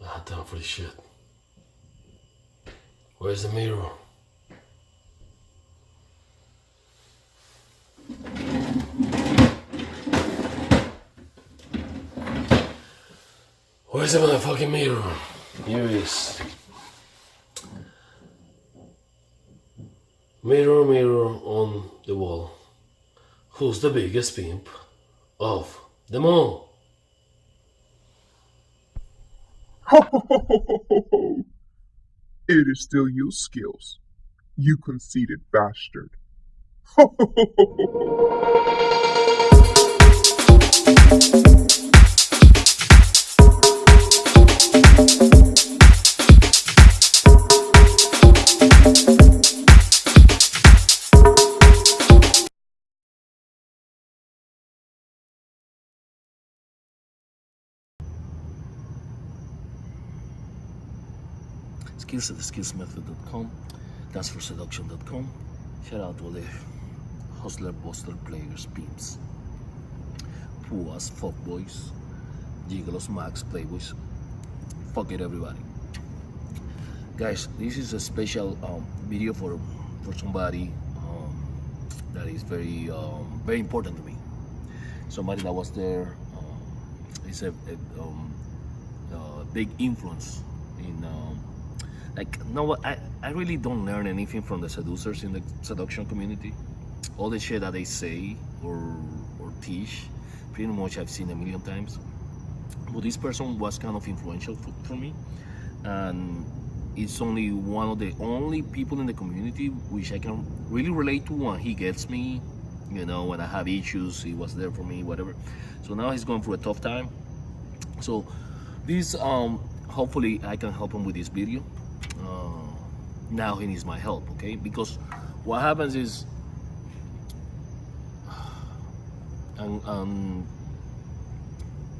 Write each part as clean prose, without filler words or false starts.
Ah, time for this shit. Where's the mirror? Where's the motherfucking mirror? Here it is. Mirror, mirror on the wall. Who's the biggest pimp of them all? It is still your skills, you conceited bastard. Skills at theskillsmethod.com. That's for seduction.com. Shout out to all the hustler, bustler, players, pimps, puas, fuckboys, gigolos, max, playboys. Fuck it, everybody. Guys, this is a special video for somebody that is very important to me. Somebody that was there is a big influence in like, no, I really don't learn anything from the seducers in the seduction community. All the shit that they say or teach, pretty much I've seen a million times. But this person was kind of influential for me, and it's only one of the only people in the community which I can really relate to when he gets me, you know, when I have issues, he was there for me, whatever. So now he's going through a tough time. So this, hopefully I can help him with this video. Now he needs my help, okay? Because what happens is,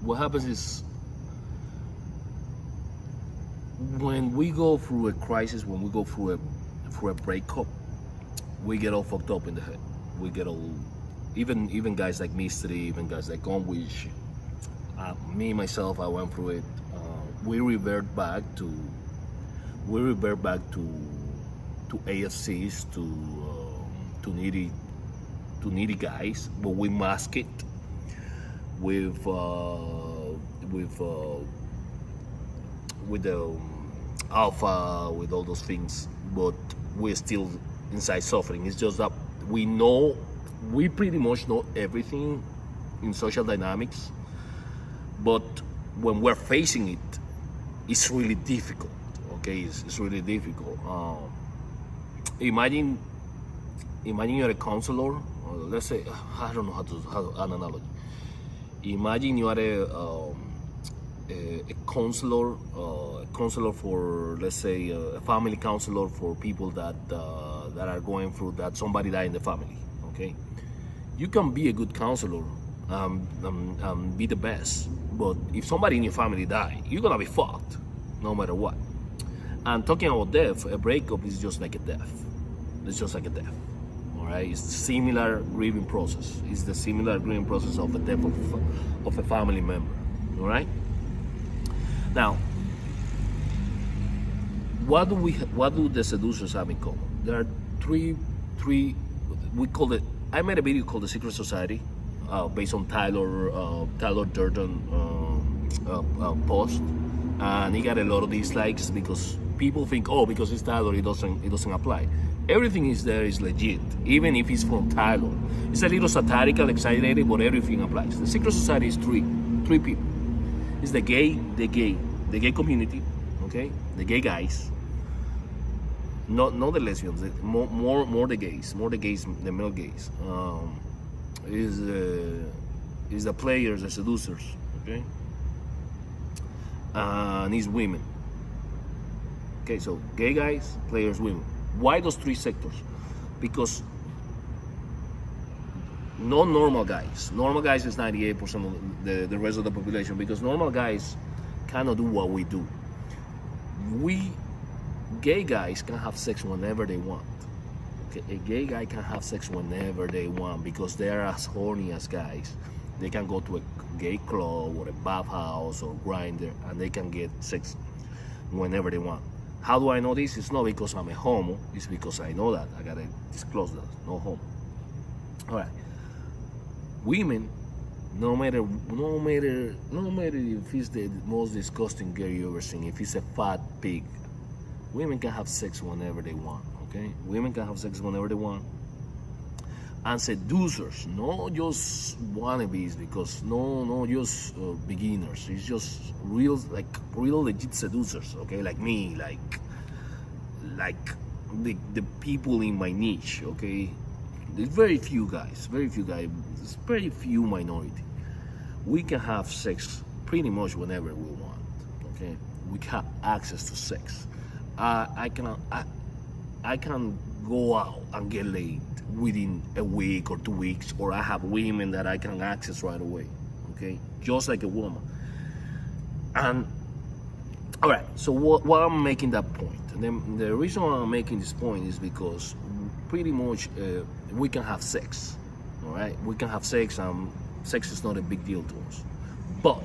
what happens is, when we go through a crisis, when we go through a breakup, we get all fucked up in the head. We get all, even guys like Mystery, even guys like Onwich, me myself, I went through it. We revert back to AFCs, to needy guys, but we mask it with the alpha, with all those things, but we're still inside suffering. It's just that we pretty much know everything in social dynamics, but when we're facing it, it's really difficult. Okay, it's really difficult. Imagine you're a counselor, or let's say, I don't know how an analogy. Imagine you are a counselor for, let's say, a family counselor for people that are going through that somebody died in the family. Okay, you can be a good counselor, be the best, but if somebody in your family die, you're gonna be fucked, no matter what. And talking about death, a breakup is just like a death. It's just like a death. All right, it's similar grieving process. It's the similar grieving process of the death of a family member. All right. Now, what do the seducers have in common? There are three. We call it. I made a video called The Secret Society, based on Tyler Durden post, and he got a lot of dislikes because people think, oh, because it's Tyler, it doesn't apply. Everything is there is legit, even if it's from Tyler. It's a little satirical, exaggerated, but everything applies. The Secret Society is three people. It's the gay community, okay? The gay guys. Not the lesbians. More the gays, the male gays. Is the players, the seducers, okay? And it's women. Okay, so gay guys, players, women. Why those three sectors? Because no normal guys. Normal guys is 98% of the rest of the population, because normal guys cannot do what we do. We gay guys can have sex whenever they want. Okay, a gay guy can have sex whenever they want because they're as horny as guys. They can go to a gay club or a bathhouse or Grindr and they can get sex whenever they want. How do I know this? It's not because I'm a homo, it's because I know that. I gotta disclose that, no homo. All right. Women, no matter if it's the most disgusting girl you ever seen, if it's a fat pig, women can have sex whenever they want, okay? Women can have sex whenever they want. And seducers, not just wannabes, because no just beginners. It's just real legit seducers, okay? Like me, like the people in my niche, okay? There's very few guys. There's very few minority. We can have sex pretty much whenever we want, okay? We have access to sex. I can go out and get laid within a week or 2 weeks, or I have women that I can access right away, okay? Just like a woman. And all right, so what I'm making that point, and then the reason why I'm making this point is because pretty much we can have sex, all right? We can have sex, and sex is not a big deal to us. But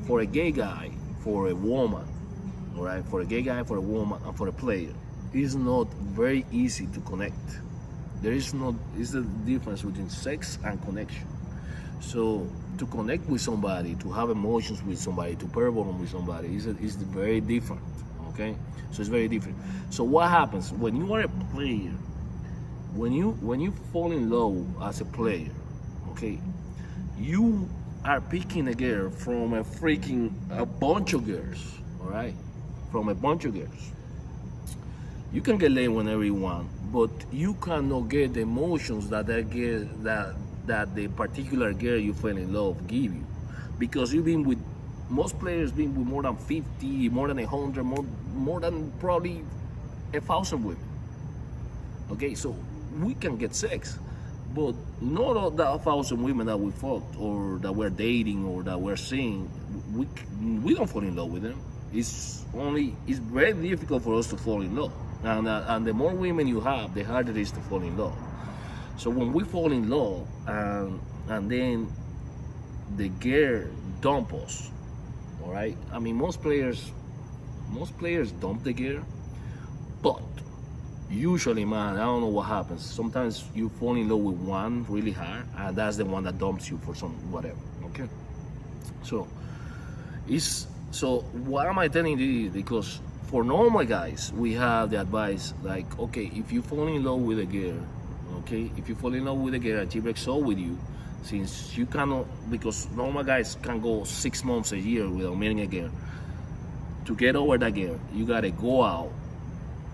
for a gay guy, for a woman, all right, for a gay guy, for a woman, and for a player, it's not very easy to connect. It's the difference between sex and connection. So to connect with somebody, to have emotions with somebody, to pair bond with somebody is very different, okay? So it's very different. So what happens when you are a player, when you fall in love as a player, okay, you are picking a girl from a bunch of girls, all right? From a bunch of girls. You can get laid whenever you want, but you cannot get the emotions that the particular girl you fell in love give you, because you've been with most players, been with more than 50, more than 100, more than probably 1,000 women. Okay, so we can get sex, but not all the 1,000 women that we fucked or that we're dating or that we're seeing, we don't fall in love with them. It's very difficult for us to fall in love. And the more women you have, the harder it is to fall in love. So when we fall in love and then the girl dump us, all right? I mean, most players dump the girl, but usually, man, I don't know what happens. Sometimes you fall in love with one really hard, and that's the one that dumps you for some whatever, okay? So what am I telling you? Because for normal guys, we have the advice like, okay, if you fall in love with a girl, okay, if you fall in love with a girl and she breaks up with you, since you cannot, because normal guys can go 6 months, a year without meeting a girl, to get over that girl, you gotta go out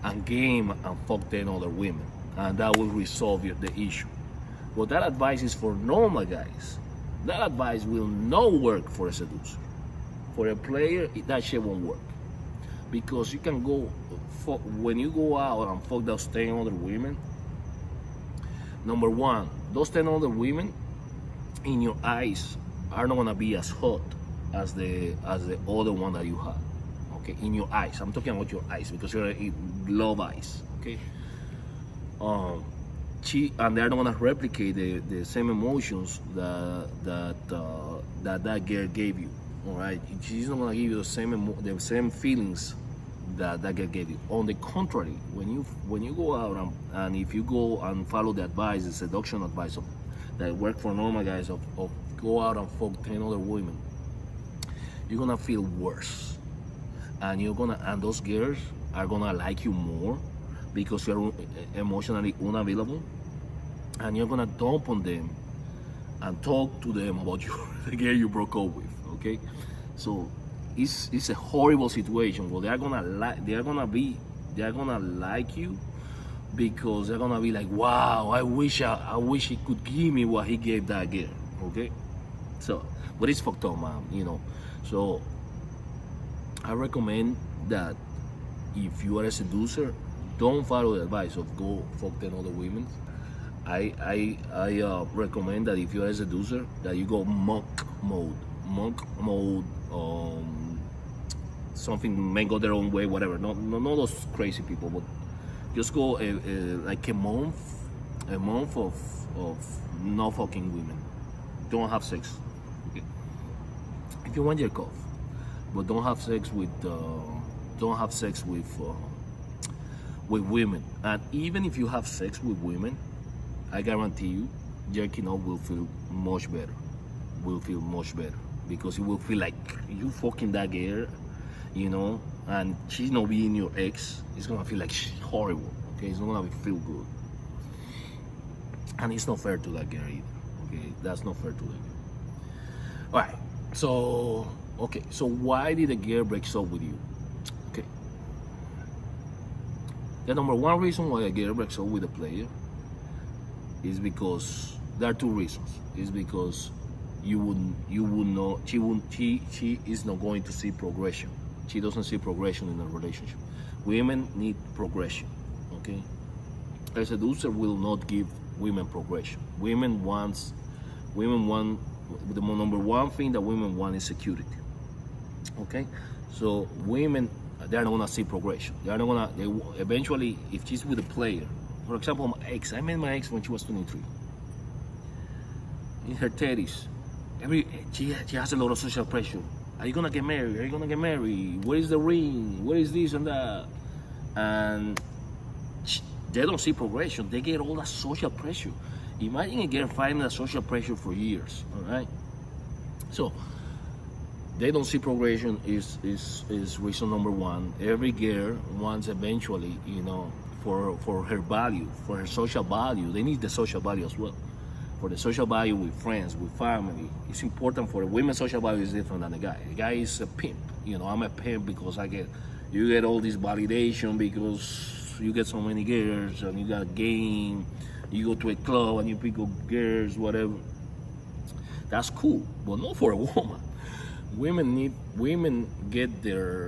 and game and fuck 10 other women, and that will resolve the issue. But that advice is for normal guys. That advice will not work for a seducer. For a player, that shit won't work. Because you can go, when you go out and fuck those 10 other women, number one, those 10 other women in your eyes are not gonna be as hot as the other one that you have. Okay, in your eyes. I'm talking about your eyes because you're in love eyes. Okay. And they're not gonna replicate the same emotions that girl gave you. All right, she's not gonna give you the same feelings that girl gave you. On the contrary, when you go out and if you go and follow the advice, the seduction advice that work for normal guys of go out and fuck 10 other women, you're gonna feel worse, and those girls are gonna like you more because you're emotionally unavailable, and you're gonna dump on them and talk to them about the girl you broke up with. Okay, so it's a horrible situation. Well, they're gonna like you because they're gonna be like, wow, I wish he could give me what he gave that girl. Okay, so but it's fucked up, man. You know, so I recommend that if you are a seducer, don't follow the advice of go fuck 10 other women. I recommend that if you are a seducer, that you go monk mode, something may go their own way, whatever. Not those crazy people, but just go like a month of no fucking women. Don't have sex. Okay. If you want jerk off, but don't have sex with women. And even if you have sex with women, I guarantee you, jerking off will feel much better. Will feel much better because you will feel like you fucking that girl, you know, and she's not being your ex. It's gonna feel like she's horrible. Okay, it's not gonna feel good, and it's not fair to that girl either. Okay, that's not fair to that girl. All right, so okay, so why did the girl break up with you? Okay, the number one reason why a girl breaks up with a player is because there are two reasons. It's because you would know she is not going to see progression. She doesn't see progression in a relationship. Women need progression. Okay, a seducer will not give women progression. Women want the number one thing that women want is security. Okay, so women, they're not gonna see progression. They're not gonna. Eventually, if she's with a player, for example, my ex. I met my ex when she was 23. In her 30s, she has a lot of social pressure. Are you gonna get married? Are you gonna get married? Where is the ring? Where is this and that? And they don't see progression. They get all that social pressure. Imagine a girl fighting that social pressure for years. All right. So they don't see progression is reason number one. Every girl wants eventually, you know, for her value, for her social value. They need the social value as well. For the social value with friends, with family, it's important. For the women's social value is different than the guy. The guy is a pimp. You know, I'm a pimp because you get all this validation because you get so many girls and you got a game. You go to a club and you pick up girls, whatever. That's cool, but not for a woman. Women get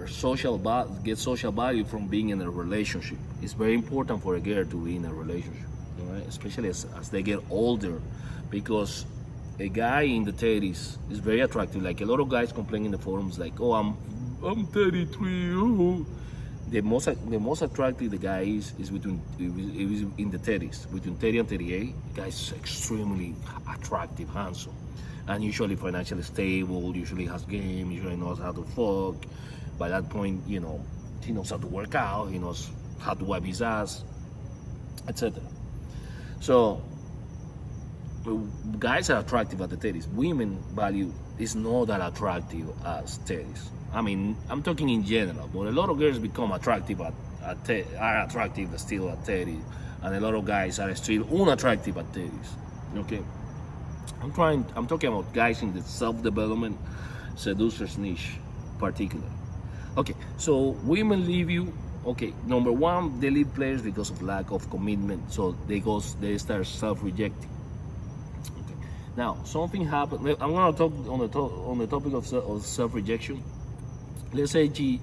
social value from being in a relationship. It's very important for a girl to be in a relationship. Right? Especially as they get older, because a guy in the 30s is very attractive. Like a lot of guys complain in the forums, like, "Oh, I'm 33." Oh. The most attractive the guy is in the 30s, between 30 and 38. The guy is extremely attractive, handsome, and usually financially stable. Usually has game. Usually knows how to fuck. By that point, you know, he knows how to work out. He knows how to wipe his ass, etc. So guys are attractive at the 30s. Women value is not that attractive as 30s. I mean, I'm talking in general, but a lot of girls become attractive are attractive still at 30, and a lot of guys are still unattractive at 30s. Okay, I'm talking about guys in the self-development seducers niche, particularly. Okay, so women leave you. Okay, number one, they leave players because of lack of commitment. So they start self-rejecting. Okay. Now something happened. I'm gonna talk on the topic of self-rejection. Let's say she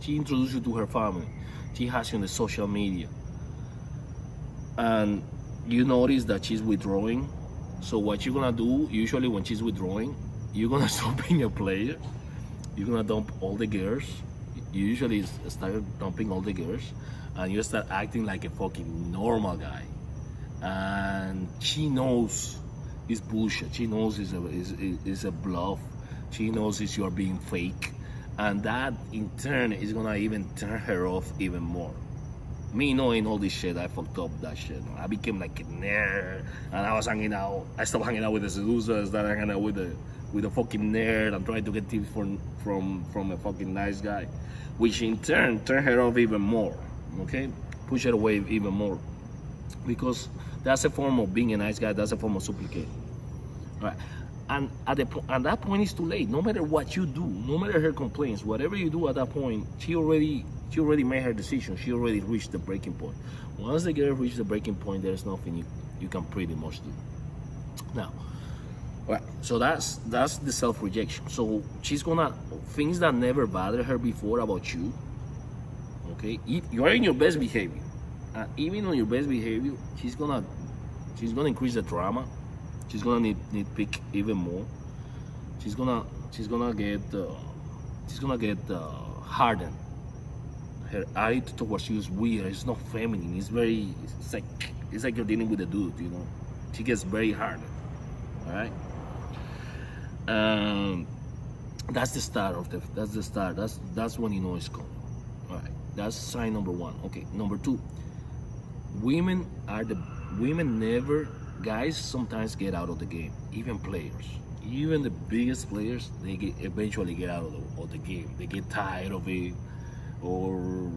introduced you to her family. She has you on the social media, and you notice that she's withdrawing. So what you're gonna do usually when she's withdrawing, you're gonna stop being a player. You're gonna dump all the girls. You usually start dumping all the girls, and you start acting like a fucking normal guy. And she knows it's bullshit. She knows it's a bluff. She knows you're being fake, and that in turn is gonna even turn her off even more. Me knowing all this shit, I fucked up that shit. I became like a nerd, and I stopped hanging out with the seducers, started hanging out with a fucking nerd. I'm trying to get tips from a fucking nice guy, which in turn turned her off even more. Okay, push her away even more, because that's a form of being a nice guy. That's a form of supplicating. All right, and at that point it's too late. No matter what you do, no matter her complaints, whatever you do at that point, she already made her decision. She already reached the breaking point. Once the girl reaches the breaking point, there's nothing you can pretty much do. Now, all right, so that's the self-rejection. So she's gonna, things that never bothered her before about you. Okay, you are in your best behavior. Even on your best behavior, she's gonna increase the drama. She's gonna nitpick even more. She's gonna get hardened. Her attitude towards you is weird. It's not feminine. It's like you're dealing with a dude. You know, she gets very hardened. All right. That's the start of the. That's the start. That's when you know it's coming. All right. That's sign number one. Okay. Number two. Women are the women never. Guys sometimes get out of the game. Even players. Even the biggest players, they eventually get out of the game. They get tired of it, or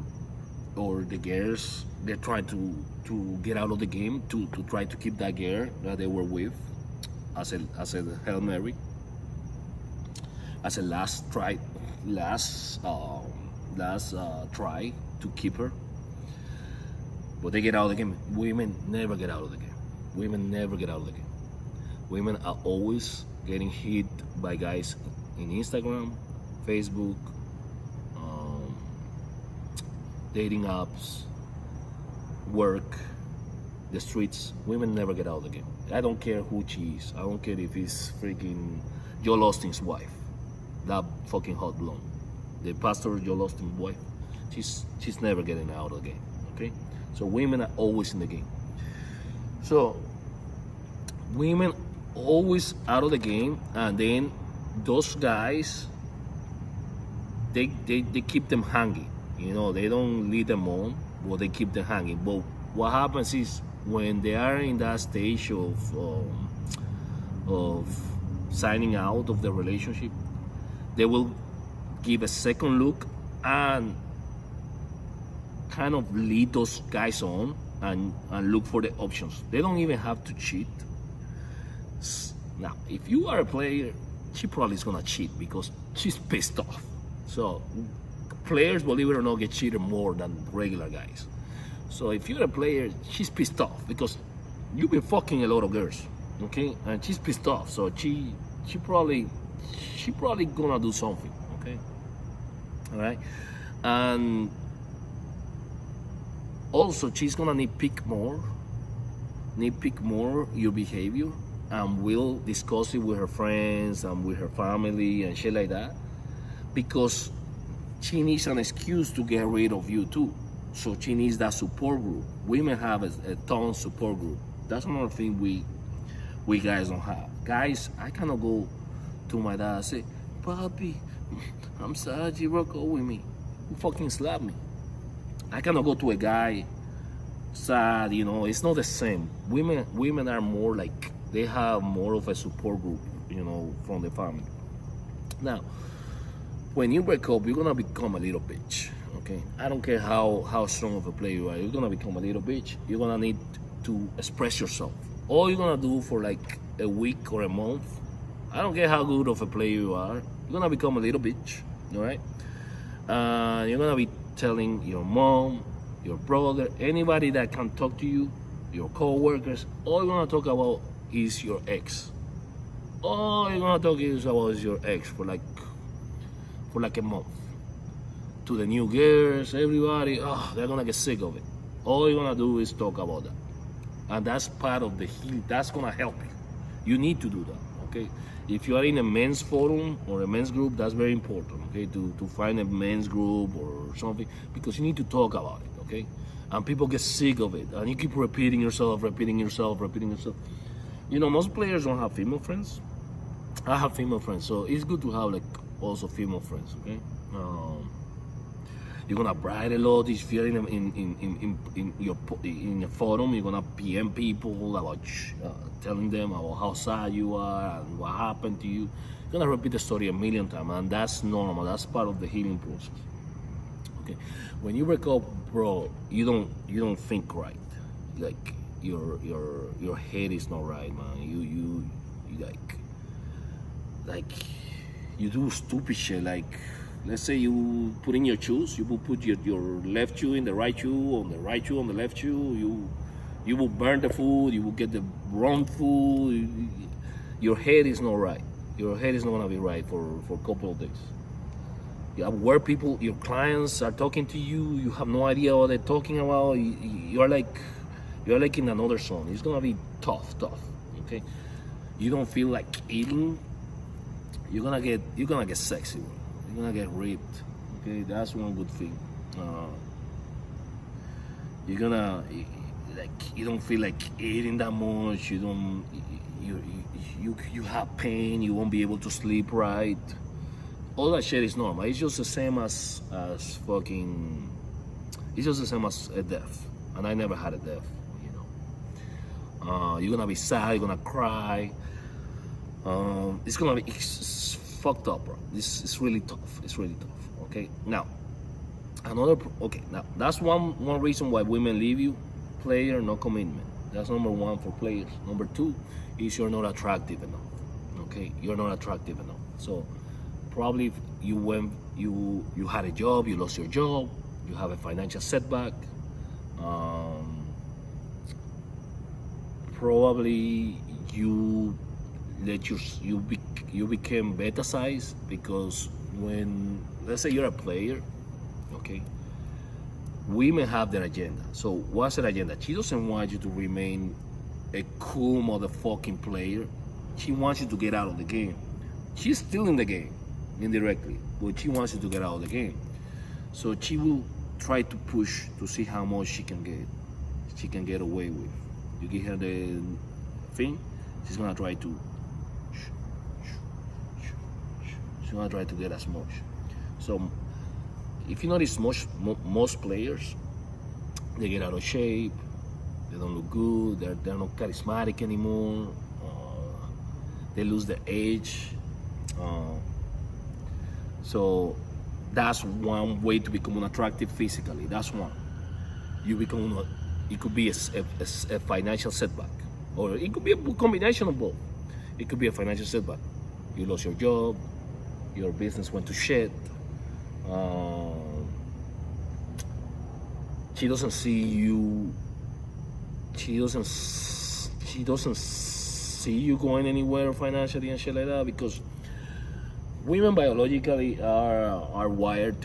the girls they try to get out of the game to try to keep that girl that they were with as a Hail Mary, as a last try to keep her. But they get out of the game. Women never get out of the game. Women never get out of the game. Women are always getting hit by guys in Instagram, Facebook, dating apps, work, the streets. Women never get out of the game. I don't care who she is. I don't care if it's freaking Joel Austin's wife, that fucking hot blonde, the pastor Joel Austin's wife. She's never getting out of the game. Okay, so women are always in the game. So women always out of the game, and then those guys they keep them hanging. You know, they don't lead them on, but they keep them hanging. But what happens is when they are in that stage of signing out of the relationship, they will give a second look and kind of lead those guys on and look for the options. They don't even have to cheat. Now, if you are a player, she probably is gonna cheat because she's pissed off. So players, believe it or not, get cheated more than regular guys. So if you're a player, she's pissed off because you've been fucking a lot of girls, okay? And she's pissed off, so she probably gonna do something, okay? All right, and also she's gonna nitpick more your behavior, and will discuss it with her friends and with her family and shit like that, because she needs an excuse to get rid of you too. So she needs that support group. Women have a ton support group. That's another thing we guys don't have. Guys, I cannot go to my dad and say, "Papi, I'm sad you broke up with me." Who fucking slapped me? I cannot go to a guy sad, you know, it's not the same. Women are more like, they have more of a support group, you know, from the family. Now, when you break up, you're gonna become a little bitch, okay? I don't care how strong of a player you are, you're gonna become a little bitch. You're gonna need to express yourself. All you're gonna do for like a week or a month, I don't care how good of a player you are, you're gonna become a little bitch, all right? You're gonna be telling your mom, your brother, anybody that can talk to you, your co-workers, all you're gonna talk about is your ex. All you're gonna talk is your ex for like a month. To the new girls, everybody, they're gonna get sick of it. All you're gonna do is talk about that. And that's part of the healing. That's gonna help you. You need to do that, okay? If you are in a men's forum or a men's group, that's very important, okay? To find a men's group or something, because you need to talk about it, okay? And people get sick of it, and you keep repeating yourself. You know, most players don't have female friends. I have female friends, so it's good to have like also female friends, okay? You're gonna brag a lot if you're in a forum. You're gonna PM people about telling them about how sad you are and what happened to you. You're gonna repeat the story a million times, and that's normal. That's part of the healing process. Okay, when you break up, bro, you don't think right. Like your head is not right, man. You like you do stupid shit. Like, let's say you put in your shoes, you will put your left shoe in the right shoe, on the right shoe on the left shoe. You will burn the food, you will get the wrong food. Your head is not right. Your head is not gonna be right for a couple of days. You have where people, your clients are talking to you, you have no idea what they're talking about. You're like in another zone. It's gonna be tough, okay? You don't feel like eating. You're gonna get sexy, bro. You're gonna get ripped, okay? That's one good thing. You're gonna, like, you don't feel like eating that much. You have pain. You won't be able to sleep right. all that shit is normal. It's just the same as fucking. It's just the same as a death, and I never had a death. You know, you're gonna be sad. You're gonna cry. It's gonna be it's fucked up, bro. This is really tough. It's really tough. Okay, now okay, now that's one reason why women leave you. Player, no commitment. That's number one for players. Number two is you're not attractive enough. Okay, you're not attractive enough. So probably if you had a job, you lost your job, you have a financial setback. Probably you became beta size, because when, let's say you're a player, okay, women have their agenda. So what's her agenda? She doesn't want you to remain a cool motherfucking player. She wants you to get out of the game. She's still in the game indirectly, but she wants you to get out of the game. So she will try to push to see how much she can get away with. You give her the thing, she's gonna try to get as much. So if you notice, most players, they get out of shape, they don't look good, they're not charismatic anymore, they lose their edge. So that's one way to become unattractive physically. That's one. You become, it could be a financial setback, or it could be a combination of both. It could be a financial setback. You lost your job, your business went to shit. She doesn't see you. She doesn't see you going anywhere financially and shit like that, because women biologically are wired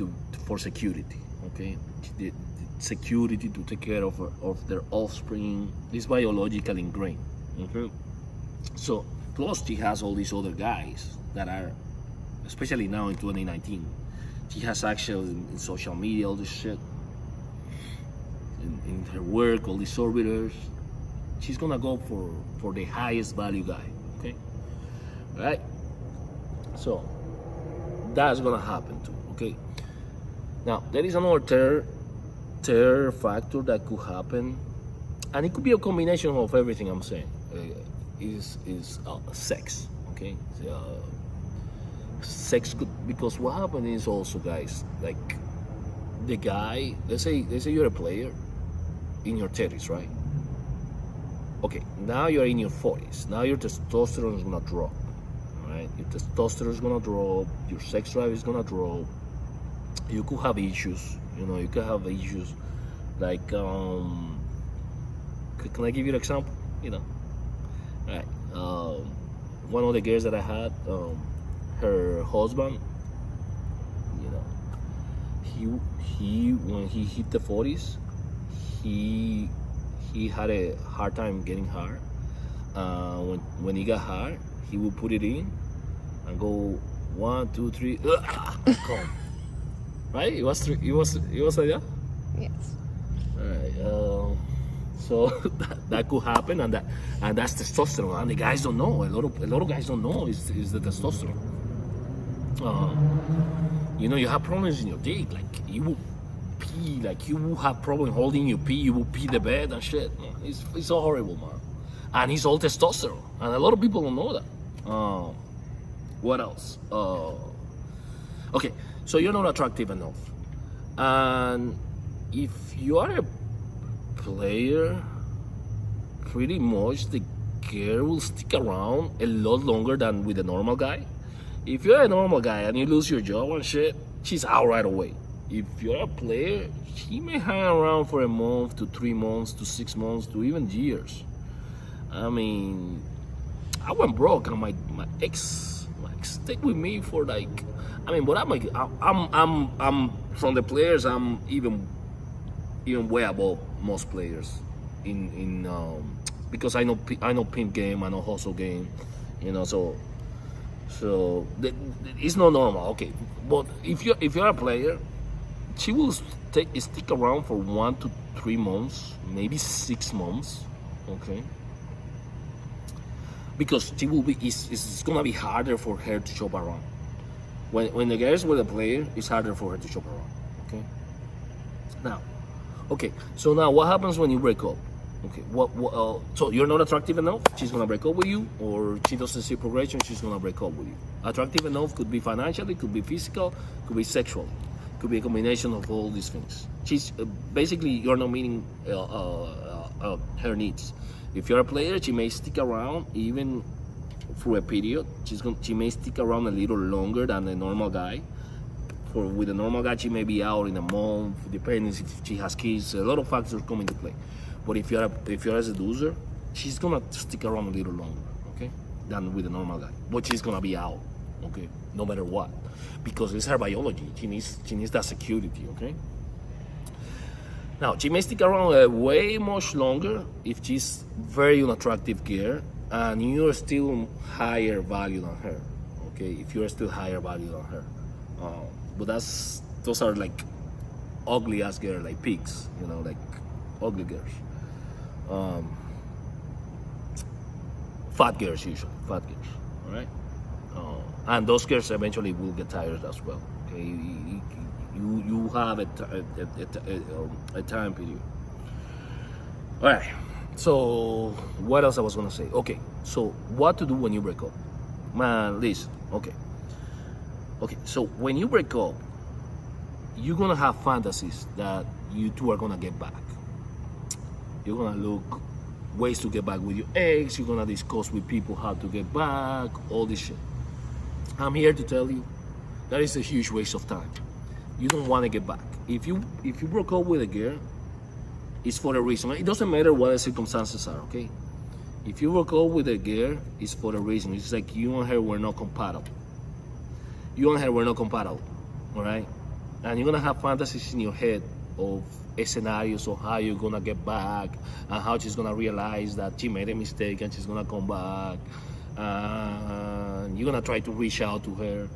for security. Okay, the security to take care of their offspring is biologically ingrained. Okay, so plus she has all these other guys that are, especially now in 2019, she has access in social media, all this shit, in her work, all these orbiters. She's gonna go for the highest value guy. Okay, right? So that's gonna happen too. Okay, now there is another third factor that could happen, and it could be a combination of everything I'm saying. Is sex. Okay, sex could, because what happens is also, guys, like the guy, let's say you're a player in your 30s, right? Okay, now you're in your 40s. Now your testosterone is gonna drop, right? Your testosterone is gonna drop, your sex drive is gonna drop. You could have issues, you could have issues like, can I give you an example? Right, one of the girls that I had, her husband, he when he hit the 40s, he had a hard time getting hard. When he got hard, he would put it in and go 1, 2, 3, come. Right? It was like that? Yes. All right. So that could happen, and that's testosterone, and the guys don't know. A lot of guys don't know is the testosterone. You have problems in your dick, like you will pee, like you will have problem holding your pee, you will pee the bed and shit. It's so horrible, man. And it's all testosterone, and a lot of people don't know that. What else? Okay, so you're not attractive enough, and if you are a player, pretty much the girl will stick around a lot longer than with a normal guy. If you're a normal guy and you lose your job and shit, she's out right away. If you're a player, she may hang around for a month to 3 months to 6 months to even years. I mean, I went broke, and my ex stayed with me for like, but I'm from the players. I'm even way above most players in because I know pimp game, I know hustle game, so it's not normal. Okay, but if you're a player, she will stick around for 1 to 3 months, maybe 6 months. Okay, because she will be, it's gonna be harder for her to shop around. When the girl is with a player, it's harder for her to shop around. Okay. Now, okay. So now, what happens when you break up? Okay. So you're not attractive enough. She's gonna break up with you, or she doesn't see progression. She's gonna break up with you. Attractive enough could be financially, could be physical, could be sexually, could be a combination of all these things. She's basically you're not meeting her needs. If you're a player, she may stick around even through a period. She may stick around a little longer than a normal guy. With a normal guy, she may be out in a month, depending if she has kids. A lot of factors come into play. But if you're a seducer, she's gonna stick around a little longer, okay, than with a normal guy. But she's gonna be out, okay, no matter what, because it's her biology. She needs that security, okay. Now she may stick around way much longer if she's very unattractive girl and you're still higher value than her, okay. If you're still higher value than her, but those are like ugly ass girls, like pigs, you know, like ugly girls. Fat girls usually, fat girls, all right? And those girls eventually will get tired as well, okay? You have a time period. All right, so what else I was gonna say? Okay, so what to do when you break up? Man, listen, okay, so when you break up, you're gonna have fantasies that you two are gonna get back. You're gonna look ways to get back with your ex. You're gonna discuss with people how to get back, all this shit. I'm here to tell you that is a huge waste of time. You don't want to get back. If you broke up with a girl, it's for a reason. It doesn't matter what the circumstances are, okay? If you broke up with a girl, it's for a reason. It's like you and her were not compatible. You and her were not compatible, all right? And you're gonna have fantasies in your head of scenarios of how you're gonna get back and how she's gonna realize that she made a mistake and she's gonna come back. You're gonna try to reach out to her.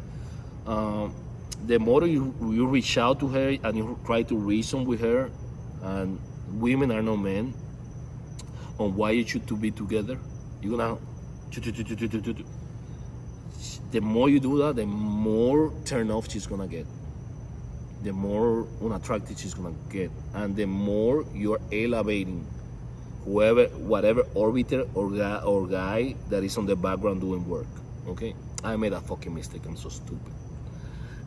The more you reach out to her and you try to reason with her, and women are no men, on why you should to be together, you're gonna. The more you do that, the more turn off she's gonna get. The more unattractive she's gonna get, and the more you're elevating whatever orbiter or guy that is on the background doing work. Okay, I made a fucking mistake. I'm so stupid.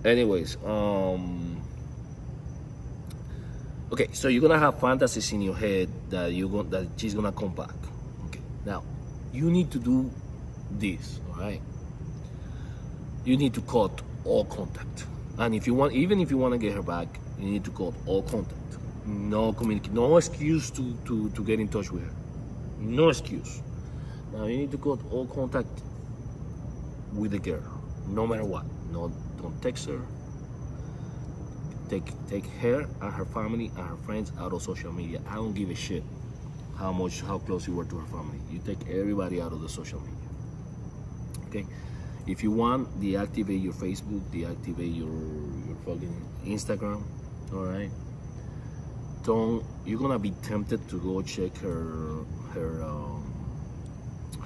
Anyways, okay, so you're gonna have fantasies in your head that that she's gonna come back. Okay, now you need to do this. All right, you need to cut all contact. And if you want, even if you want to get her back, you need to cut all contact. No communicate, no excuse to get in touch with her. No excuse. Now you need to cut all contact with the girl, no matter what. No, don't text her. Take her and her family and her friends out of social media. I don't give a shit how close you were to her family. You take everybody out of the social media. Okay. If you want, deactivate your Facebook, deactivate your fucking Instagram, all right? You're gonna be tempted to go check her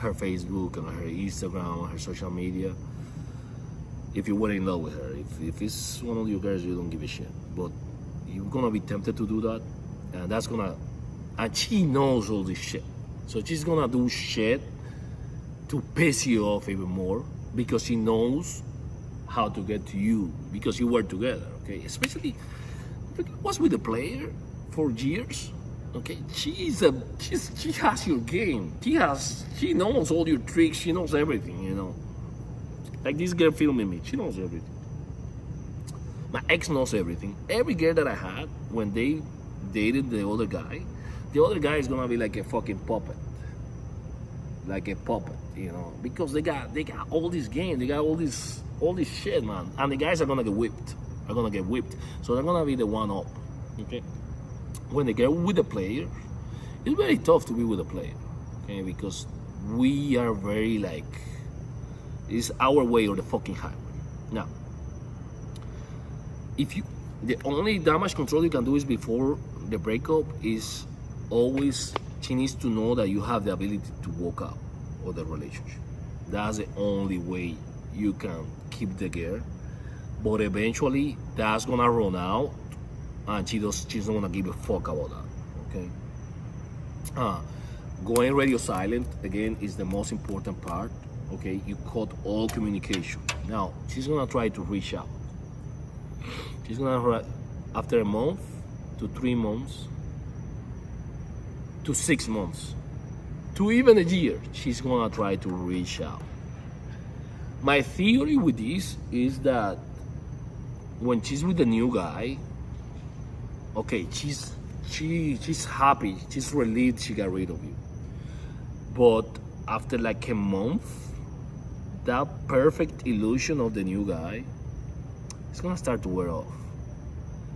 Facebook and her Instagram and her social media if you were in love with her. If it's one of your girls, you don't give a shit. But you're gonna be tempted to do that, and she knows all this shit. So she's gonna do shit to piss you off even more, because she knows how to get to you, because you were together, okay? Especially was with the player for years, okay? She has your game. She knows all your tricks. She knows everything, you know. Like this girl filming me, she knows everything. My ex knows everything. Every girl that I had, when they dated the other guy is gonna be like a fucking puppet. Like a puppet, you know, because they got all this game, they got all this shit, man, and the guys are gonna get whipped. So they're gonna be the one up, okay? When they get with the player, it's very tough to be with a player, okay? Because we are very like, it's our way or the fucking highway. Now, the only damage control you can do is before the breakup is always. She needs to know that you have the ability to walk out of the relationship. That's the only way you can keep the girl but eventually that's gonna run out, and she's not gonna give a fuck about that. Okay. Going radio silent again is the most important part. Okay, you cut all communication. Now she's gonna try to reach out. She's gonna, after a month to 3 months to 6 months to even a year, she's gonna try to reach out. My theory with this is that when she's with the new guy, okay, she's happy, she's relieved she got rid of you. But after like a month, that perfect illusion of the new guy is gonna start to wear off.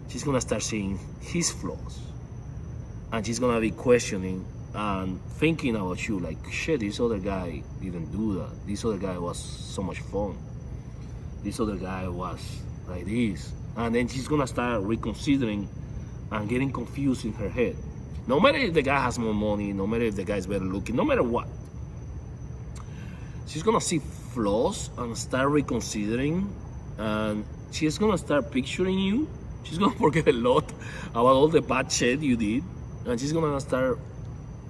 She's gonna start seeing his flaws, and she's gonna be questioning and thinking about you like, shit, this other guy didn't do that. This other guy was so much fun. This other guy was like this. And then she's gonna start reconsidering and getting confused in her head. No matter if the guy has more money, no matter if the guy's better looking, no matter what, she's gonna see flaws and start reconsidering, and she's gonna start picturing you. She's gonna forget a lot about all the bad shit you did, and she's gonna start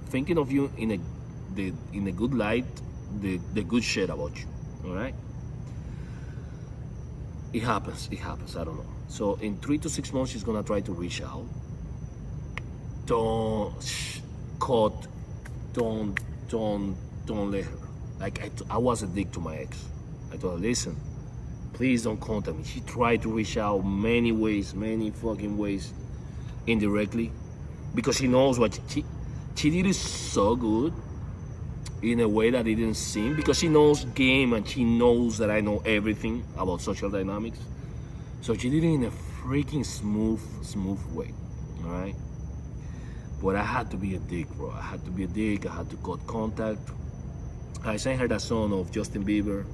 thinking of you in a good light, the good shit about you. All right. It happens. I don't know. So in 3 to 6 months, she's gonna try to reach out. Don't let her. Like I was a dick to my ex. I told her, listen, please don't contact me. She tried to reach out many ways, many fucking ways, indirectly, because she knows what she did is so good in a way that it didn't seem, because she knows game and she knows that I know everything about social dynamics. So she did it in a freaking smooth way, all right? But I had to be a dick, bro. I had to be a dick. I had to cut contact. I sent her that song of Justin Bieber.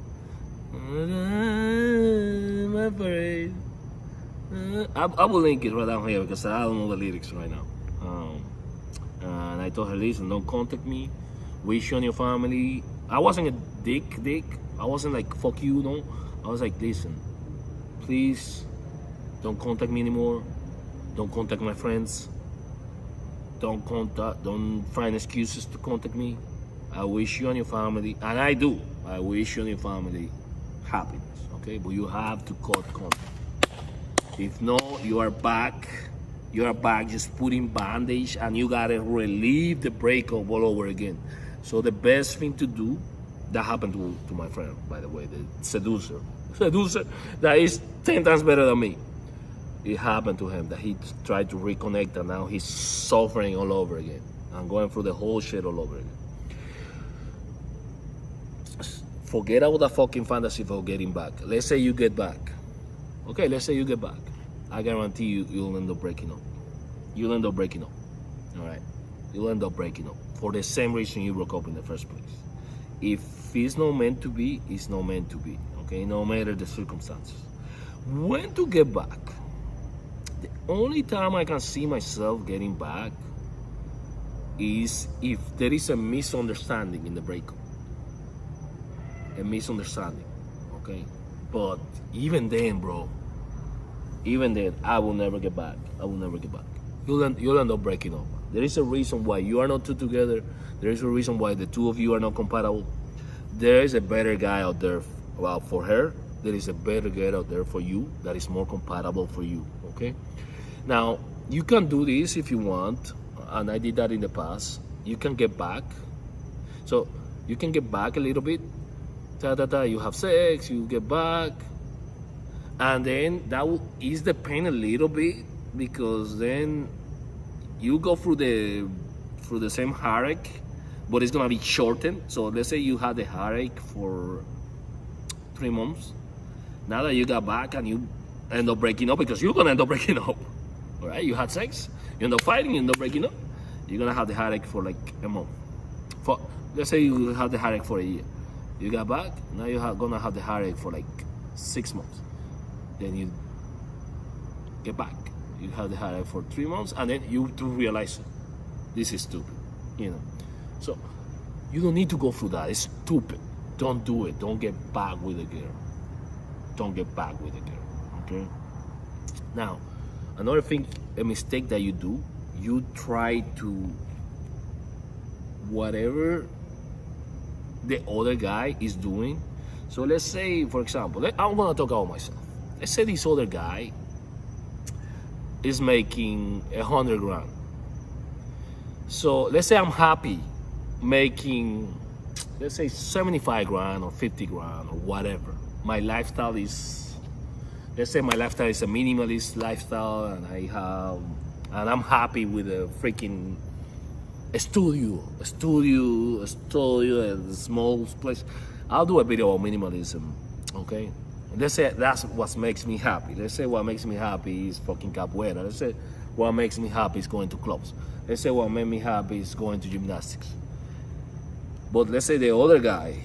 My parade. I will link it right down here because I don't know the lyrics right now. And I told her, listen, don't contact me. Wish you and your family. I wasn't a dick. I wasn't like, fuck you, no. I was like, listen, please don't contact me anymore. Don't contact my friends. Don't find excuses to contact me. I wish you and your family, and I do. I wish you and your family happiness, okay? But you have to cut contact. If not, you are back just putting bandage, and you gotta relieve the breakup all over again. So the best thing to do, that happened to my friend, by the way, the seducer that is 10 times better than me. It happened to him that he tried to reconnect, and now he's suffering all over again and going through the whole shit all over again. Forget about the fucking fantasy for getting back. Let's say you get back. Okay, let's say you get back. I guarantee you'll end up breaking up. You'll end up breaking up. All right? You'll end up breaking up for the same reason you broke up in the first place. If it's not meant to be, it's not meant to be. Okay? No matter the circumstances. When to get back? The only time I can see myself getting back is if there is a misunderstanding in the breakup. A misunderstanding, okay? But even then, bro, I will never get back. You'll end up breaking up. There is a reason why you are not two together. There is a reason why the two of you are not compatible. There is a better guy out there, well, for her. There is a better guy out there for you that is more compatible for you, okay? Now, you can do this if you want, and I did that in the past. You can get back. So, you can get back a little bit. You have sex, you get back, and then that will ease the pain a little bit, because then you go through the same heartache, but it's gonna be shortened. So let's say you had the heartache for 3 months. Now that you got back and you end up breaking up, because you're gonna end up breaking up, all right? You had sex, you end up fighting, you end up breaking up. You're gonna have the heartache for like a month. Let's say you have the heartache for a year. You got back, now you're gonna have the heartache for like 6 months. Then you get back. You have the heartache for 3 months, and then you do realize this is stupid, you know. So you don't need to go through that. It's stupid. Don't do it. Don't get back with a girl. Don't get back with a girl, Okay. Now, another thing, a mistake that you do, you try to whatever the other guy is doing. So let's say, for example, I'm gonna talk about myself. Let's say this other guy is making 100 grand. So let's say I'm happy making, let's say 75 grand or 50 grand or whatever. My lifestyle is, let's say my lifestyle is a minimalist lifestyle, and I'm happy with a freaking studio, a small place. I'll do a video about minimalism, okay? Let's say that's what makes me happy. Let's say what makes me happy is fucking capoeira. Let's say what makes me happy is going to clubs. Let's say what makes me happy is going to gymnastics. But let's say the other guy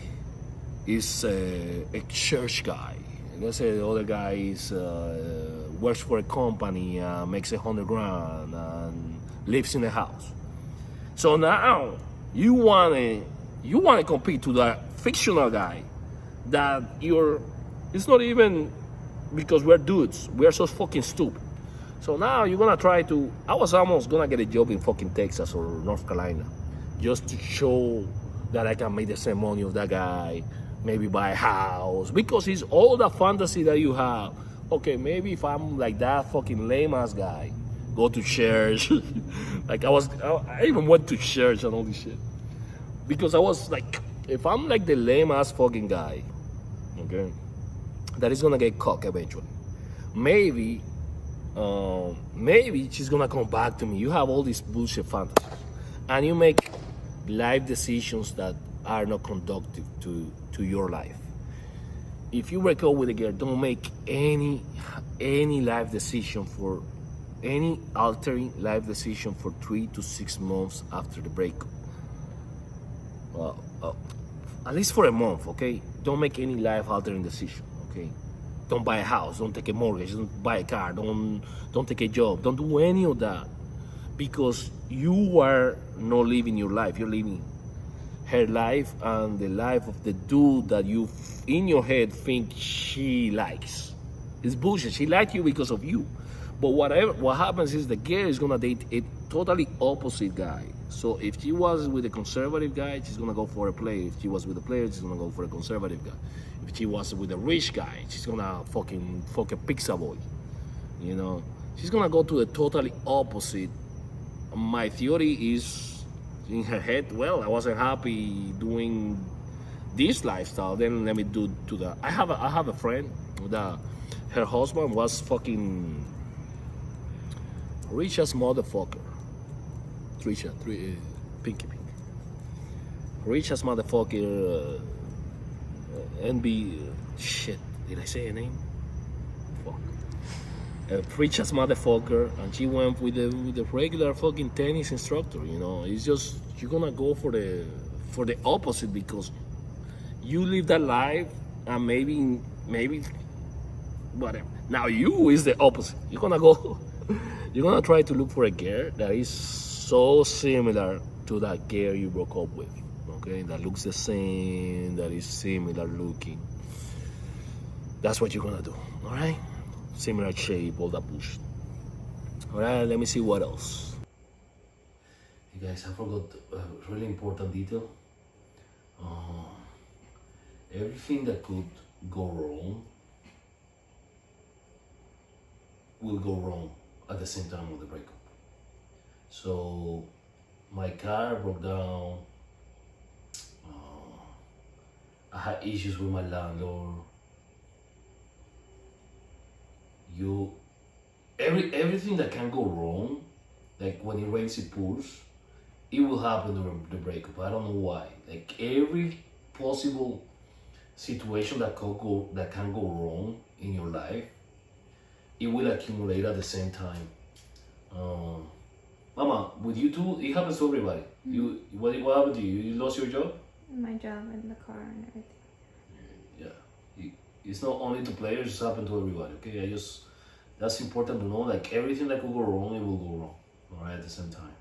is a church guy. Let's say the other guy is works for a company, makes 100 grand, and lives in a house. So now you wanna compete to that fictional guy that it's not even because we're dudes, we're so fucking stupid. So now you're gonna try to, I was almost gonna get a job in fucking Texas or North Carolina just to show that I can make the same money of that guy, maybe buy a house, because it's all the fantasy that you have. Okay, maybe if I'm like that fucking lame ass guy, go to church. Like I even went to church and all this shit. Because I was like, if I'm like the lame ass fucking guy, okay, that is gonna get cocked eventually. Maybe she's gonna come back to me. You have all these bullshit fantasies, and you make life decisions that are not conductive to your life. If you break up with a girl, don't make any life decision for any altering life decision for 3 to 6 months after the breakup. At least for a month, okay? Don't make any life altering decision, okay? Don't buy a house, don't take a mortgage, don't buy a car, don't take a job, don't do any of that, because you are not living your life. You're living her life and the life of the dude that you in your head think she likes. It's bullshit. She liked you because of you. But what happens is the girl is gonna date a totally opposite guy. So if she was with a conservative guy, she's gonna go for a player. If she was with a player, she's gonna go for a conservative guy. If she was with a rich guy, she's gonna fucking fuck a pizza boy. You know, she's gonna go to the totally opposite. My theory is in her head, well, I wasn't happy doing this lifestyle, then let me do that. I have a friend that her husband was fucking rich as motherfucker. Pinky. Rich as motherfucker. Shit, did I say a name? Fuck. Rich as motherfucker, and she went with the regular fucking tennis instructor. You know, it's just you're gonna go for the opposite because you live that life, and maybe whatever. Now you is the opposite. You're gonna try to look for a girl that is so similar to that girl you broke up with. Okay, that looks the same, that is similar looking. That's what you're gonna do. All right, similar shape, all that bullshit. All right, let me see what else. Hey guys, I forgot a really important detail. Everything that could go wrong will go wrong at the same time of the breakup. So my car broke down. I had issues with my landlord. Everything that can go wrong, like when it rains it pours, it will happen during the breakup. I don't know why. Like every possible situation that can go wrong in your life, it will accumulate at the same time. Mama, with you too, it happens to everybody. What happened to you? You lost your job? My job and the car and everything. Yeah, it's not only to players; it's happened to everybody. Okay, that's important to know. Like everything that could go wrong, it will go wrong. All right, at the same time.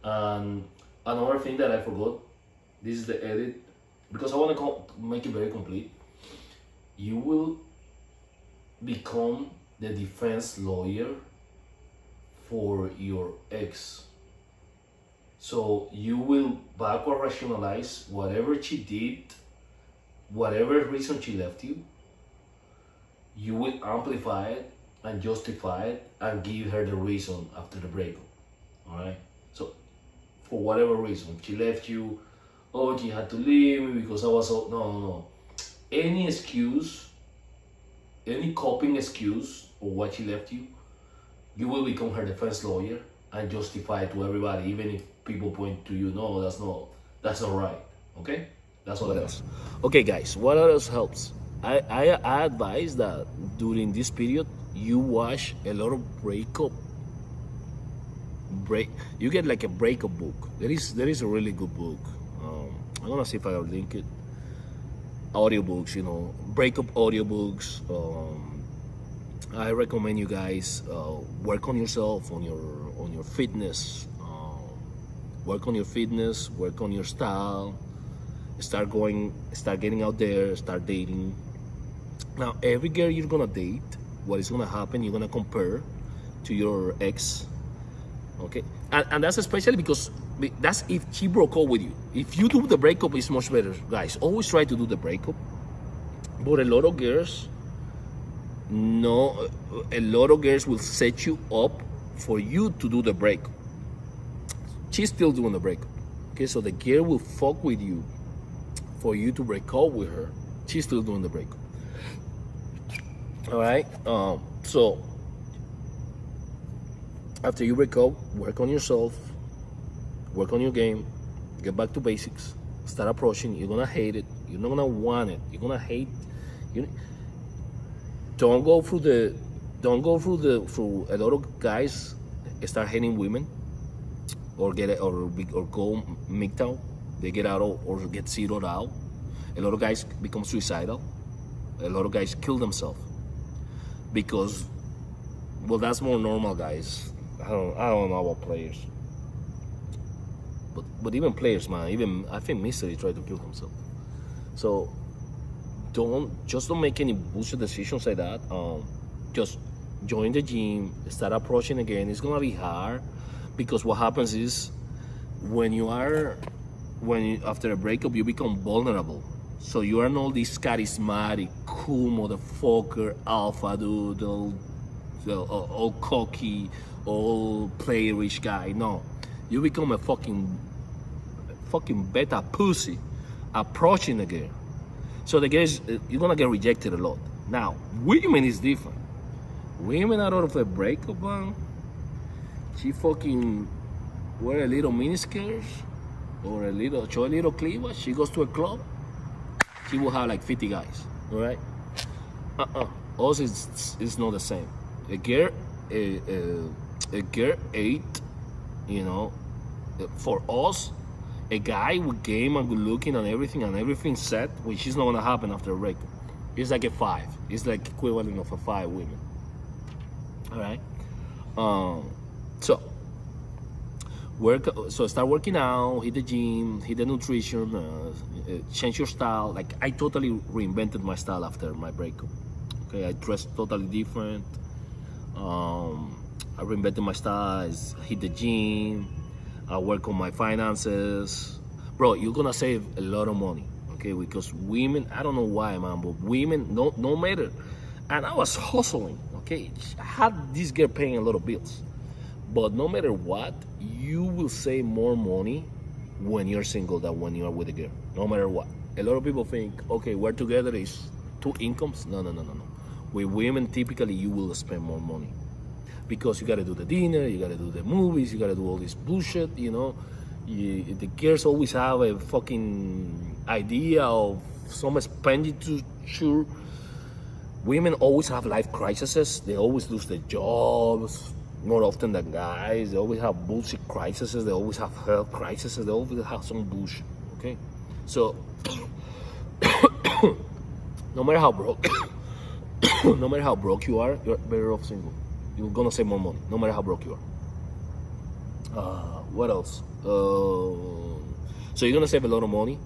And another thing that I forgot, this is the edit, because I want to make it very complete. You will become the defense lawyer for your ex. So you will backward rationalize whatever she did, whatever reason she left you. You will amplify it and justify it and give her the reason after the breakup. All right. So for whatever reason, if she left you, oh, she had to leave me because I was so, no. Any excuse, any coping excuse for what she left you, you will become her defense lawyer and justify it to everybody, even if people point to you, no, that's not right. Okay? That's what else. Okay, guys, what else helps? I advise that during this period you watch a lot of you get like a breakup book. There is a really good book. I'm gonna see if I'll link it. Audiobooks, breakup audiobooks. I recommend you guys work on yourself, on your fitness. Work on your fitness, work on your style. Start getting out there, start dating. Now, every girl you're gonna date, what is gonna happen? You're gonna compare to your ex. Okay, and that's especially because that's if she broke up with you. If you do the breakup, it's much better, guys. Always try to do the breakup. But a lot of girls will set you up for you to do the breakup. She's still doing the breakup. Okay, so the girl will fuck with you for you to break up with her. She's still doing the breakup. All right. So after you break up, work on yourself, work on your game, get back to basics, start approaching. You're gonna hate it. You're not gonna want it. You're gonna hate. Don't go through a lot of guys start hating women, or go MGTOW. They get out or get zeroed out. A lot of guys become suicidal. A lot of guys kill themselves because, well, that's more normal, guys. I don't know about players, but even players, man. Even I think Mystery tried to kill himself. So don't make any bullshit decisions like that. Just join the gym, start approaching again. It's gonna be hard because what happens is after a breakup you become vulnerable. So you are not this charismatic, cool motherfucker, alpha dude, all cocky, all player-rich guy. No, you become a fucking beta pussy approaching the girl. So the girl you're gonna get rejected a lot. Now, women is different. Women out of a breakup, man, she fucking wear a little miniskirt or show a little cleavage. She goes to a club, she will have like 50 guys. All right. Us is not the same. A girl ate, for us, a guy with game and good looking and everything set, which is not gonna happen after a breakup. It's like a 5. It's like equivalent of a 5 women. All right. So start working out, hit the gym, hit the nutrition, change your style. Like I totally reinvented my style after my breakup. Okay, I dressed totally different. I reinvented my style, hit the gym, I work on my finances. Bro, you're gonna save a lot of money, okay? Because women, I don't know why, man, but women, no matter. And I was hustling, okay? I had this girl paying a lot of bills. But no matter what, you will save more money when you're single than when you are with a girl, no matter what. A lot of people think, okay, we're together is 2 incomes. No. With women, typically, you will spend more money because you got to do the dinner, you got to do the movies, you got to do all this bullshit, the girls always have a fucking idea of some expenditure. Women always have life crises. They always lose their jobs more often than guys. They always have bullshit crises. They always have health crises. They always have some bullshit, okay? So, no matter how broke you are, you're better off single. You're gonna save more money, no matter how broke you are. What else? So you're gonna save a lot of money,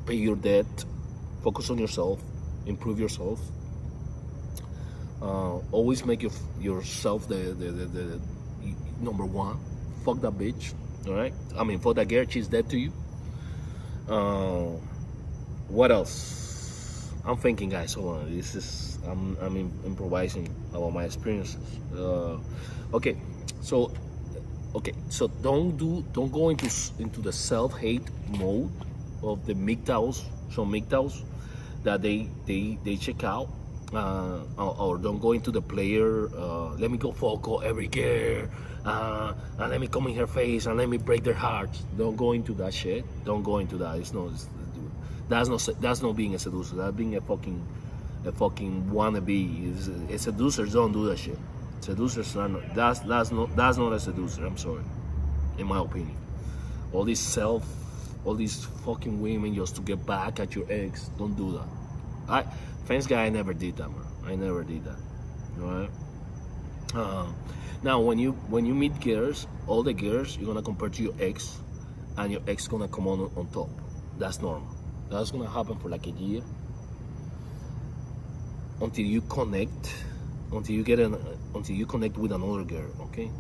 pay your debt, focus on yourself, improve yourself. Always make yourself the number one. Fuck that bitch. All right. I mean, fuck that girl. She's dead to you. What else? I'm thinking, guys. Hold on. This is I'm improvising about my experiences. Okay. So don't go into the self-hate mode of the MGTOWs. Some MGTOWs that they check out. Or don't go into the player. Let me go fuck every girl, and let me come in her face and let me break their hearts. Don't go into that shit. Don't go into that. That's not being a seducer. That's being a fucking wannabe. Seducers don't do that shit. Seducers are not. That's not a seducer. I'm sorry, in my opinion. All these fucking women just to get back at your ex. Don't do that. Thanks God, I never did that, man. I never did that. Alright. Now, when you meet girls, all the girls you're gonna compare to your ex, and your ex gonna come on top. That's normal. That's gonna happen for like a year until you connect, until you connect with another girl. Okay.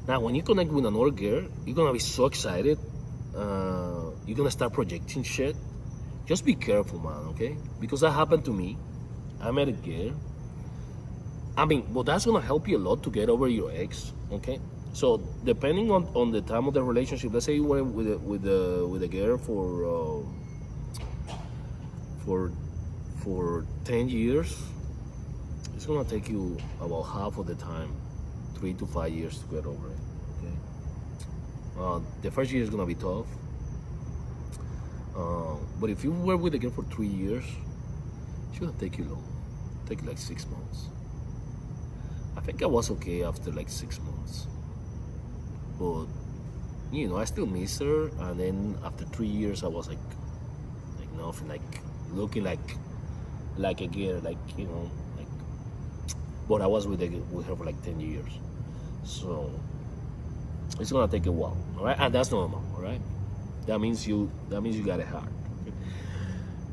Now, when you connect with another girl, you're gonna be so excited. You're gonna start projecting shit. Just be careful, man, okay? Because that happened to me. I met a girl. I mean, but that's gonna help you a lot to get over your ex, okay? So depending on the time of the relationship, let's say you were with a girl for 10 years, it's gonna take you about half of the time, 3 to 5 years to get over it, okay? The first year is gonna be tough. But if you were with a girl for 3 years, it's gonna take you long. Take like 6 months. I think I was okay after like 6 months. But I still miss her, and then after 3 years I was like nothing, like looking like a girl, like but I was with her for like 10 years. So it's gonna take a while, alright? And that's normal, alright? That means you got a heart. Okay?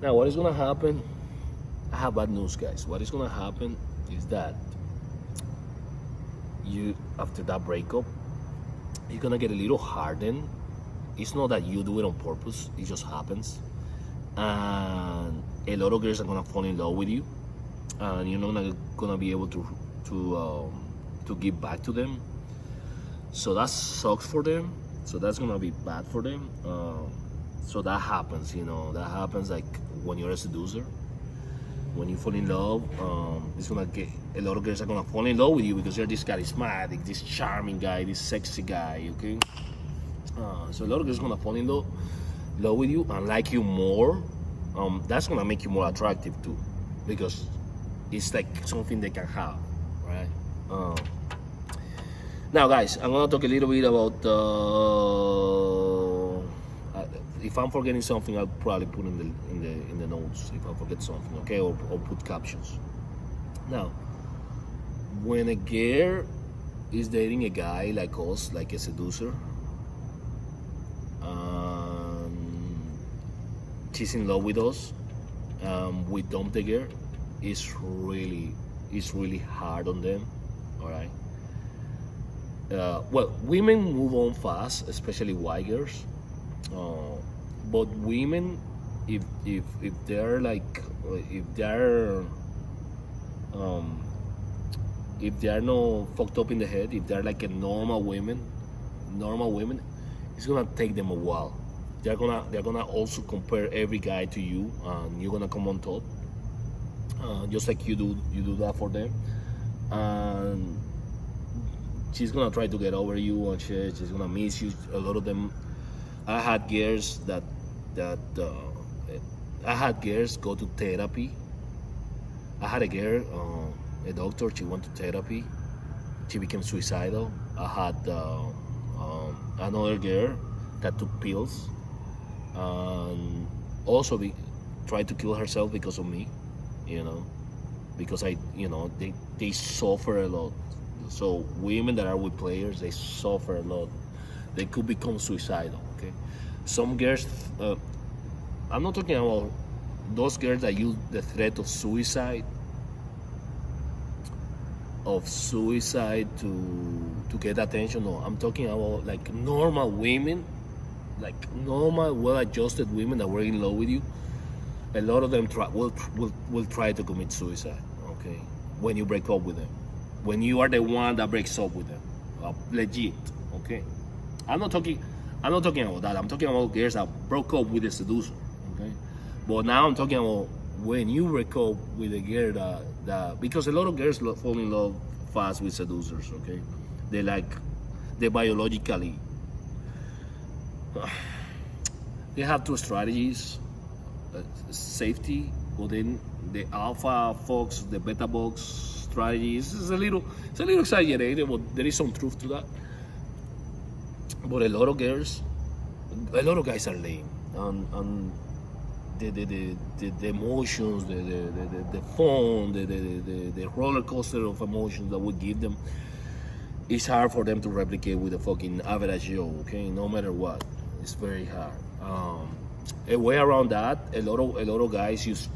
Now, what is gonna happen? I have bad news, guys. What is gonna happen is that after that breakup, you're gonna get a little hardened. It's not that you do it on purpose; it just happens. And a lot of girls are gonna fall in love with you, and you're not gonna be able to give back to them. So that sucks for them. So that's gonna be bad for them. So that happens, that happens like when you're a seducer. When you fall in love, it's gonna get a lot of girls are gonna fall in love with you because you're this charismatic, this charming guy, this sexy guy. Okay. So a lot of girls are gonna fall in love with you and like you more. That's gonna make you more attractive too, because it's like something they can have, right? Now, guys, I'm gonna talk a little bit about. If I'm forgetting something, I'll probably put in the notes if I forget something, okay, or put captions. Now, when a girl is dating a guy like us, like a seducer, she's in love with us, we dump the girl, it's really hard on them, all right. Well, women move on fast, especially white girls. But women, if they're not fucked up in the head, if they're like a normal women, it's gonna take them a while. They're gonna also compare every guy to you, and you're gonna come on top, just like you do that for them, and she's gonna try to get over you and shit. She's gonna miss you. A lot of them. I had girls go to therapy. I had a girl, a doctor. She went to therapy. She became suicidal. I had another girl that took pills, and also tried to kill herself because of me. Because they suffer a lot. So women that are with players, they suffer a lot. They could become suicidal. Okay, some girls. I'm not talking about those girls that use the threat of suicide of suicide to get attention. No, I'm talking about like normal women, like normal, well-adjusted women that were in love with you. A lot of them will try to commit suicide. Okay, when you break up with them, when you are the one that breaks up with them, legit. Okay, I'm not talking about that. I'm talking about girls that broke up with a seducer. Okay, but now I'm talking about when you break up with a girl that because a lot of girls fall in love fast with seducers. Okay, they biologically they have two strategies: safety, or then the alpha fox, the beta box strategies. It's a little exaggerated, but there is some truth to that. But a lot of guys are lame, and the emotions, the fun, the roller coaster of emotions that we give them, it's hard for them to replicate with a fucking average Joe. Okay, no matter what, it's very hard. A way around that, a lot of guys use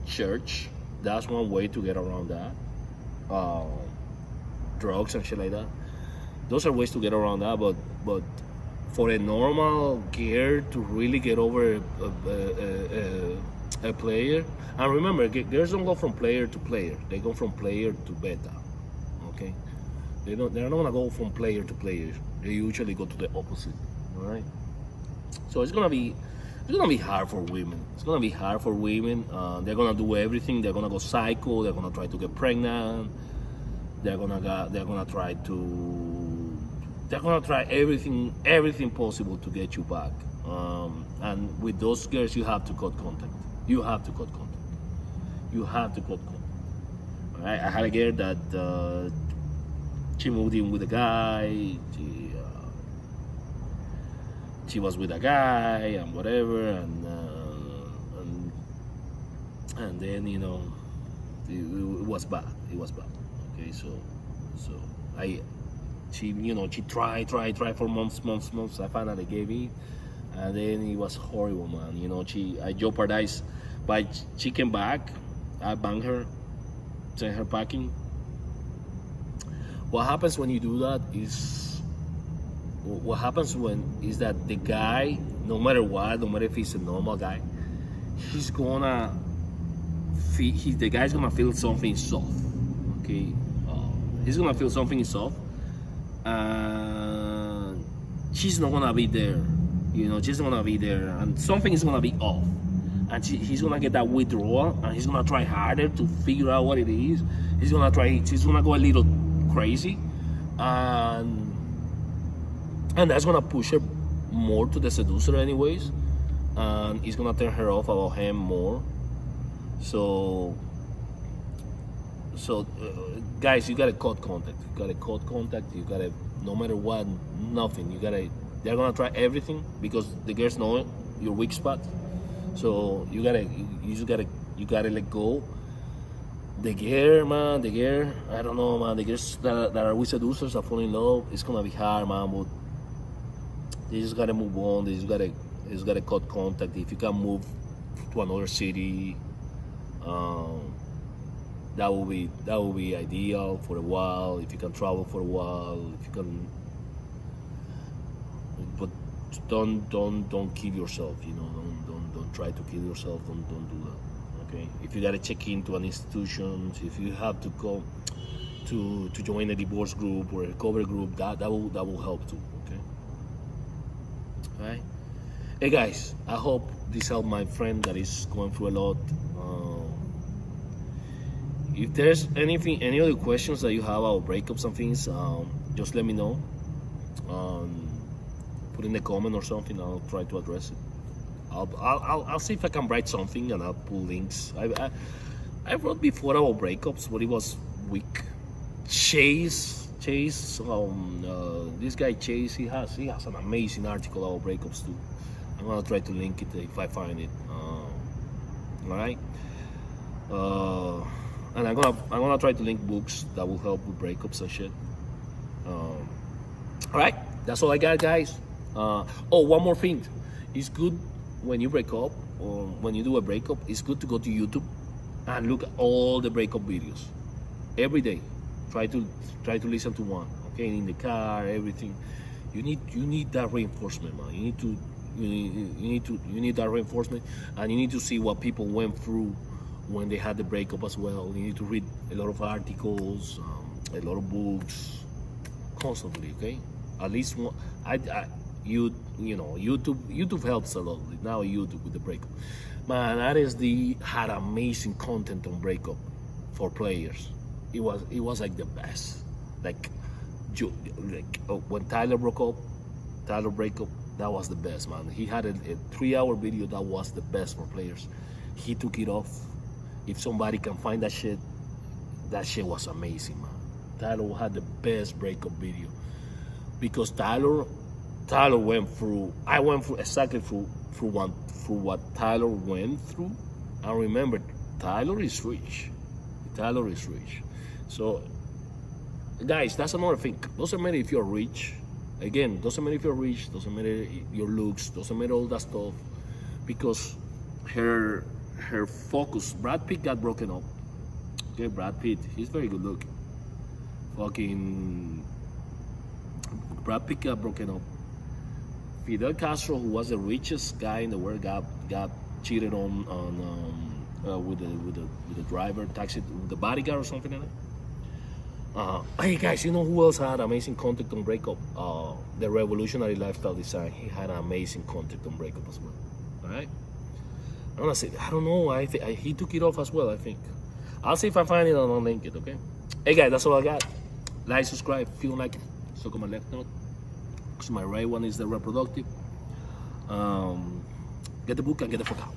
church. That's one way to get around that. Drugs and shit like that. Those are ways to get around that, but for a normal girl to really get over a player, and remember, girls don't go from player to player; they go from player to beta. Okay, they're not gonna go from player to player. They usually go to the opposite. All right, so it's gonna be hard for women. It's gonna be hard for women. They're gonna do everything. They're gonna go psycho. They're gonna try to get pregnant. They're gonna try everything possible to get you back. And with those girls, you have to cut contact. You have to cut contact. All right? I had a girl that she moved in with a guy. She was with a guy and whatever, and then it was bad. Okay, so she tried for months. I finally gave in, and then it was horrible, man. I jeopardized, but she came back. I banged her, sent her packing. What happens when you do that is that the guy, no matter what, no matter if he's a normal guy, the guy's gonna feel something soft. Okay, he's gonna feel something soft, and she's not gonna be there. She's not gonna be there, and something is gonna be off, and he's gonna get that withdrawal, and he's gonna try harder to figure out what it is. She's gonna go a little crazy, and that's gonna push her more to the seducer anyways, and it's gonna turn her off about him more. So guys, you gotta cut contact. You gotta, no matter what, nothing. They're gonna try everything because the girls know your weak spot. So you gotta let go. The girl, I don't know, man. The girls that are with seducers that fall in love, it's gonna be hard, man. But they just gotta move on. They just gotta cut contact. If you can move to another city, that will be ideal for a while. If you can travel for a while, if you can, but don't kill yourself. Don't try to kill yourself. Don't do that. Okay. If you gotta check into an institution, if you have to go to join a divorce group or a recovery group, that will help too. Okay. All right. Hey guys, I hope this helped my friend that is going through a lot. If there's any other questions that you have about breakups and things, just let me know. Put in the comment or something. I'll try to address it. I'll see if I can write something and I'll pull links. I wrote before about breakups, but it was weak. Chase. This guy Chase, he has an amazing article about breakups too. I'm gonna try to link it if I find it. All right. And I'm gonna try to link books that will help with breakups and shit. All right, that's all I got, guys. One more thing. It's good when you break up or when you do a breakup. It's good to go to YouTube and look at all the breakup videos every day. Try to listen to one. Okay, in the car, everything. You need that reinforcement, man. You need that reinforcement, and you need to see what people went through when they had the breakup as well. You need to read a lot of articles, a lot of books, constantly. Okay, at least one. You know, YouTube helps a lot. Now YouTube with the breakup, man. Had amazing content on breakup for players. It was like the best. Like when Tyler break up, that was the best, man. He had a 3-hour video that was the best for players. He took it off. If somebody can find that shit was amazing, man. Tyler had the best breakup video because Tyler went through. I went through exactly through what Tyler went through. And remember, Tyler is rich. So, guys, that's another thing. Doesn't matter if you're rich. Again, doesn't matter if you're rich. Doesn't matter your looks. Doesn't matter all that stuff. Because her focus. Brad Pitt got broken up. Okay, Brad Pitt. He's very good looking. Fucking Brad Pitt got broken up. Fidel Castro, who was the richest guy in the world, got cheated on with the driver, taxi, the bodyguard or something like that. Hey guys, you know who else had amazing content on breakup? The Revolutionary Lifestyle Design. He had amazing content on breakup as well. All right. I'm gonna say I don't know. He took it off as well. I think. I'll see if I find it and I'll link it. Okay. Hey guys, that's all I got. Like, subscribe if you don't like it. Suck on my left note. So my right one is the reproductive. Get the book and get the fuck out.